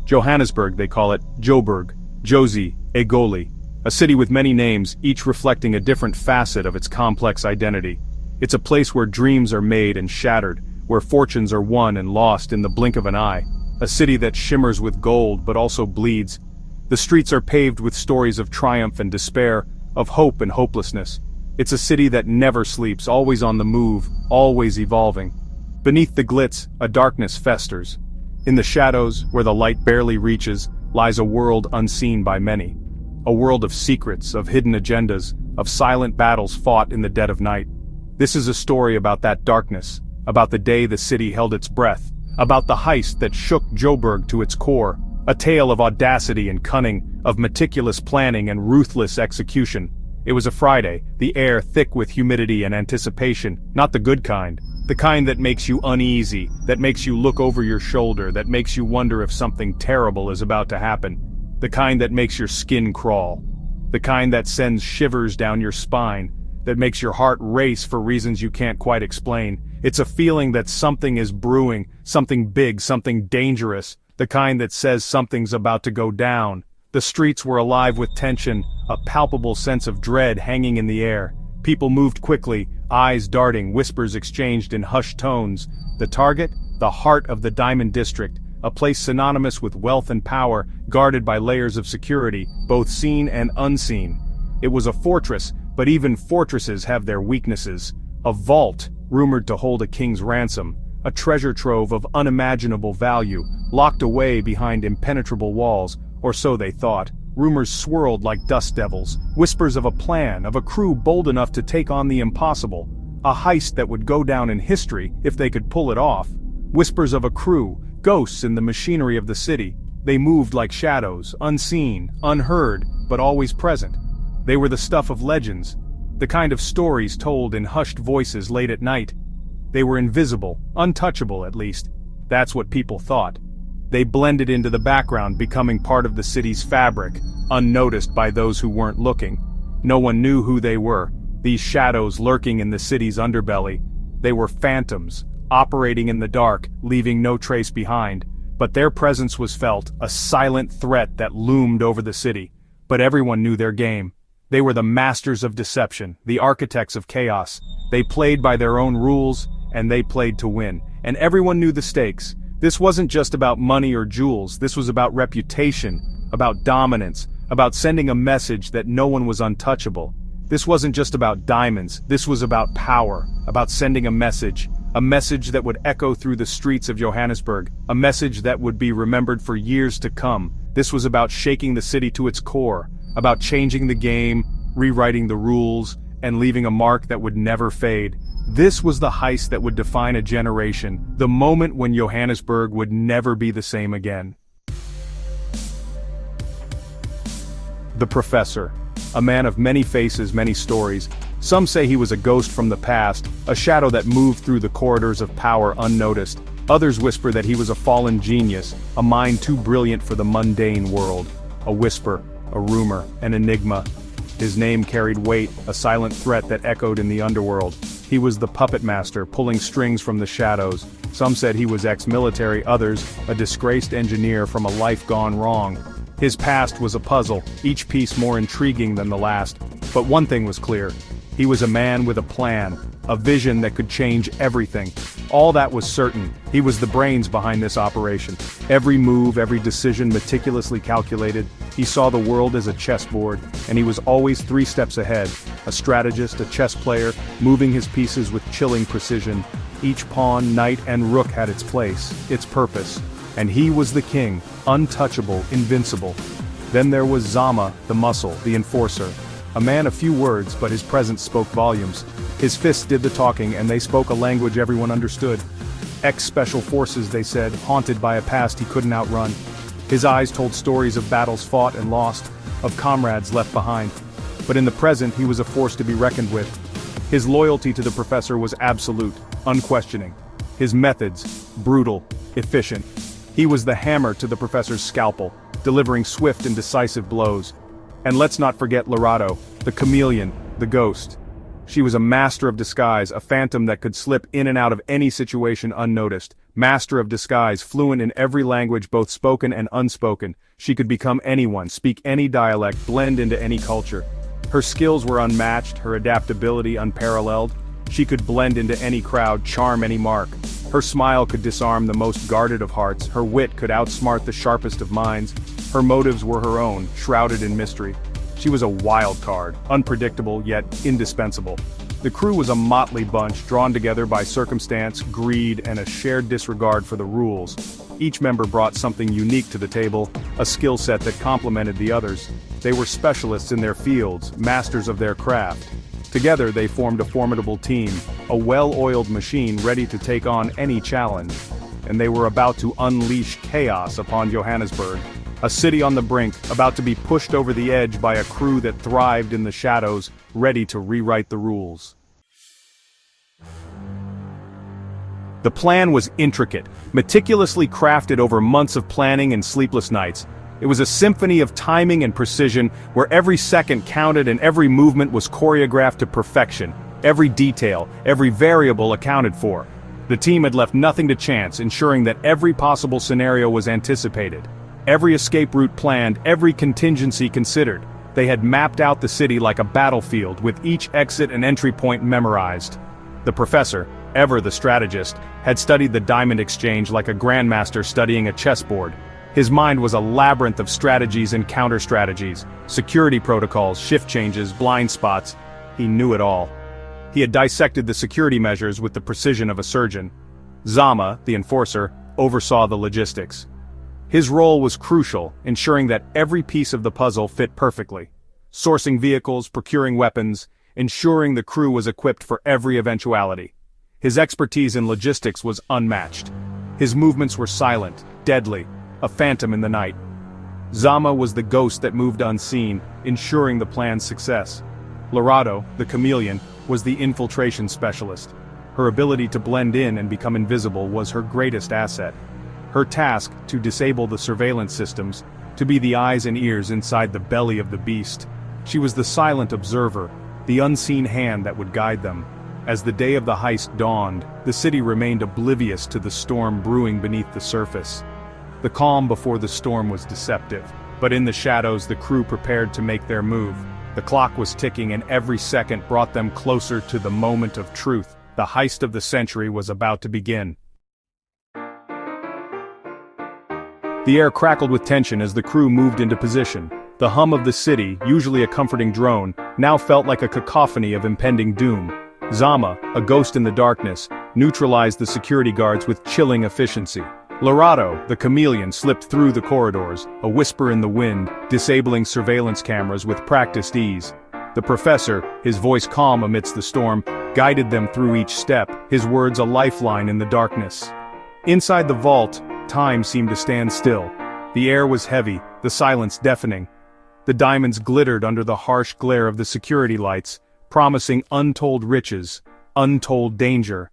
Johannesburg, they call it Joburg, Josie, Egoli. A city with many names, each reflecting a different facet of its complex identity. It's a place where dreams are made and shattered, where fortunes are won and lost in the blink of an eye. A city that shimmers with gold but also bleeds. The streets are paved with stories of triumph and despair, of hope and hopelessness. It's a city that never sleeps, always on the move, always evolving. Beneath the glitz, a darkness festers. In the shadows, where the light barely reaches, lies a world unseen by many. A world of secrets, of hidden agendas, of silent battles fought in the dead of night. This is a story about that darkness, about the day the city held its breath, about the heist that shook Joburg to its core, a tale of audacity and cunning, of meticulous planning and ruthless execution. It was a Friday, the air thick with humidity and anticipation, not the good kind. The kind that makes you uneasy, that makes you look over your shoulder, that makes you wonder if something terrible is about to happen. The kind that makes your skin crawl. The kind that sends shivers down your spine, that makes your heart race for reasons you can't quite explain. It's a feeling that something is brewing, something big, something dangerous, the kind that says something's about to go down. The streets were alive with tension, a palpable sense of dread hanging in the air. People moved quickly, eyes darting, whispers exchanged in hushed tones. The target? The heart of the Diamond District, a place synonymous with wealth and power, guarded by layers of security, both seen and unseen. It was a fortress, but even fortresses have their weaknesses. A vault, rumored to hold a king's ransom, a treasure trove of unimaginable value, locked away behind impenetrable walls, or so they thought. Rumors swirled like dust devils, whispers of a plan, of a crew bold enough to take on the impossible, a heist that would go down in history if they could pull it off. Whispers of a crew, ghosts in the machinery of the city. They moved like shadows, unseen, unheard, but always present. They were the stuff of legends, the kind of stories told in hushed voices late at night. They were invisible, untouchable at least. That's what people thought. They blended into the background, becoming part of the city's fabric, unnoticed by those who weren't looking. No one knew who they were, these shadows lurking in the city's underbelly. They were phantoms, operating in the dark, leaving no trace behind. But their presence was felt, a silent threat that loomed over the city. But everyone knew their game. They were the masters of deception, the architects of chaos. They played by their own rules, and they played to win. And everyone knew the stakes. This wasn't just about money or jewels, this was about reputation, about dominance, about sending a message that no one was untouchable. This wasn't just about diamonds, this was about power, about sending a message that would echo through the streets of Johannesburg, a message that would be remembered for years to come. This was about shaking the city to its core, about changing the game, rewriting the rules, and leaving a mark that would never fade. This was the heist that would define a generation, the moment when Johannesburg would never be the same again. The Professor. A man of many faces, many stories. Some say he was a ghost from the past, a shadow that moved through the corridors of power unnoticed. Others whisper that he was a fallen genius, a mind too brilliant for the mundane world. A whisper, a rumor, an enigma. His name carried weight, a silent threat that echoed in the underworld. He was the puppet master, pulling strings from the shadows. Some said he was ex-military, others, a disgraced engineer from a life gone wrong. His past was a puzzle, each piece more intriguing than the last. But one thing was clear. He was a man with a plan, a vision that could change everything. All that was certain. He was the brains behind this operation. Every move, every decision meticulously calculated. He saw the world as a chessboard, and he was always 3 steps ahead. A strategist, a chess player, moving his pieces with chilling precision. Each pawn, knight, and rook had its place, its purpose. And he was the king, untouchable, invincible. Then there was Zama, the muscle, the enforcer. A man of few words, but his presence spoke volumes. His fists did the talking, and they spoke a language everyone understood. Ex-special forces, they said, haunted by a past he couldn't outrun. His eyes told stories of battles fought and lost, of comrades left behind. But in the present, he was a force to be reckoned with. His loyalty to the Professor was absolute, unquestioning. His methods, brutal, efficient. He was the hammer to the Professor's scalpel, delivering swift and decisive blows. And let's not forget Lorado, the chameleon, the ghost. She was a master of disguise, a phantom that could slip in and out of any situation unnoticed, Master of disguise, fluent in every language both spoken and unspoken, she could become anyone, speak any dialect, blend into any culture. Her skills were unmatched, her adaptability unparalleled. She could blend into any crowd, charm any mark. Her smile could disarm the most guarded of hearts, her wit could outsmart the sharpest of minds. Her motives were her own, shrouded in mystery. She was a wild card, unpredictable yet indispensable. The crew was a motley bunch, drawn together by circumstance, greed, and a shared disregard for the rules. Each member brought something unique to the table, a skill set that complemented the others. They were specialists in their fields, masters of their craft. Together they formed a formidable team, a well-oiled machine ready to take on any challenge. And they were about to unleash chaos upon Johannesburg. A city on the brink, about to be pushed over the edge by a crew that thrived in the shadows, ready to rewrite the rules. The plan was intricate, meticulously crafted over months of planning and sleepless nights. It was a symphony of timing and precision, where every second counted and every movement was choreographed to perfection, every detail, every variable accounted for. The team had left nothing to chance, ensuring that every possible scenario was anticipated. Every escape route planned, every contingency considered. They had mapped out the city like a battlefield, with each exit and entry point memorized. The professor, ever the strategist, had studied the diamond exchange like a grandmaster studying a chessboard. His mind was a labyrinth of strategies and counter-strategies, security protocols, shift changes, blind spots. He knew it all. He had dissected the security measures with the precision of a surgeon. Zama, the enforcer, oversaw the logistics. His role was crucial, ensuring that every piece of the puzzle fit perfectly. Sourcing vehicles, procuring weapons, ensuring the crew was equipped for every eventuality. His expertise in logistics was unmatched. His movements were silent, deadly, a phantom in the night. Zama was the ghost that moved unseen, ensuring the plan's success. Lorado, the chameleon, was the infiltration specialist. Her ability to blend in and become invisible was her greatest asset. Her task, to disable the surveillance systems, to be the eyes and ears inside the belly of the beast. She was the silent observer, the unseen hand that would guide them. As the day of the heist dawned, the city remained oblivious to the storm brewing beneath the surface. The calm before the storm was deceptive, but in the shadows the crew prepared to make their move. The clock was ticking and every second brought them closer to the moment of truth. The heist of the century was about to begin. The air crackled with tension as the crew moved into position. The hum of the city, usually a comforting drone, now felt like a cacophony of impending doom. Zama, a ghost in the darkness, neutralized the security guards with chilling efficiency. Lorado, the chameleon, slipped through the corridors, a whisper in the wind, disabling surveillance cameras with practiced ease. The professor, his voice calm amidst the storm, guided them through each step, his words a lifeline in the darkness. Inside the vault, time seemed to stand still. The air was heavy, the silence deafening. The diamonds glittered under the harsh glare of the security lights, promising untold riches, untold danger.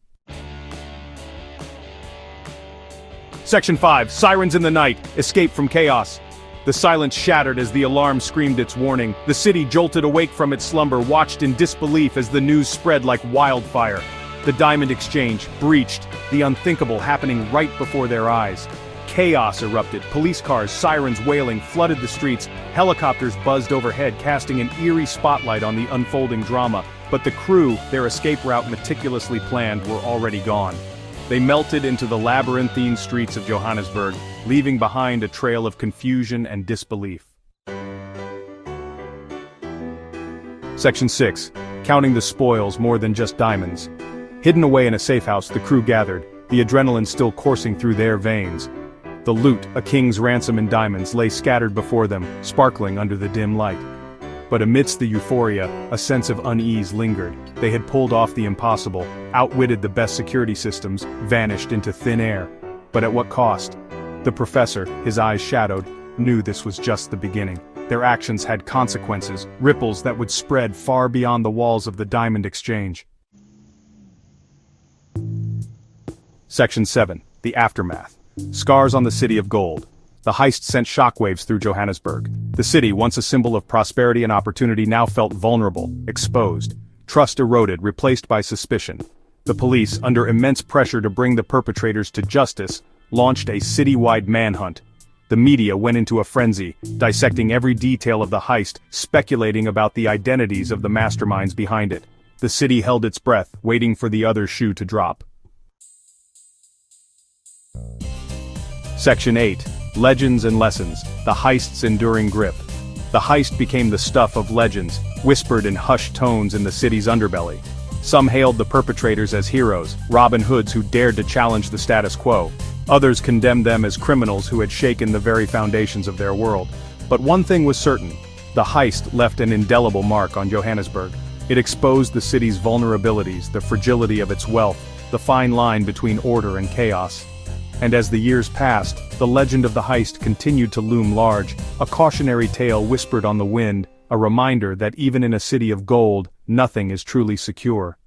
Section 5, Sirens in the Night, Escape from Chaos. The silence shattered as the alarm screamed its warning. The city jolted awake from its slumber, watched in disbelief as the news spread like wildfire. The diamond exchange, breached, the unthinkable happening right before their eyes. Chaos erupted, police cars, sirens wailing, flooded the streets, helicopters buzzed overhead, casting an eerie spotlight on the unfolding drama. But the crew, their escape route meticulously planned, were already gone. They melted into the labyrinthine streets of Johannesburg, leaving behind a trail of confusion and disbelief. Section 6. Counting the spoils more than just diamonds. Hidden away in a safe house, the crew gathered, the adrenaline still coursing through their veins. The loot, a king's ransom in diamonds, lay scattered before them, sparkling under the dim light. But amidst the euphoria, a sense of unease lingered. They had pulled off the impossible, outwitted the best security systems, vanished into thin air. But at what cost? The professor, his eyes shadowed, knew this was just the beginning. Their actions had consequences, ripples that would spread far beyond the walls of the diamond exchange. Section 7. The Aftermath. Scars on the City of Gold. The heist sent shockwaves through Johannesburg. The city, once a symbol of prosperity and opportunity, now felt vulnerable, exposed. Trust eroded, replaced by suspicion. The police, under immense pressure to bring the perpetrators to justice, launched a citywide manhunt. The media went into a frenzy, dissecting every detail of the heist, speculating about the identities of the masterminds behind it. The city held its breath, waiting for the other shoe to drop. Section 8. Legends and Lessons, the heist's enduring grip. The heist became the stuff of legends, whispered in hushed tones in the city's underbelly. Some hailed the perpetrators as heroes, Robin Hoods who dared to challenge the status quo. Others condemned them as criminals who had shaken the very foundations of their world. But one thing was certain: the heist left an indelible mark on Johannesburg. It exposed the city's vulnerabilities, the fragility of its wealth, the fine line between order and chaos. And as the years passed, the legend of the heist continued to loom large, a cautionary tale whispered on the wind, a reminder that even in a city of gold, nothing is truly secure.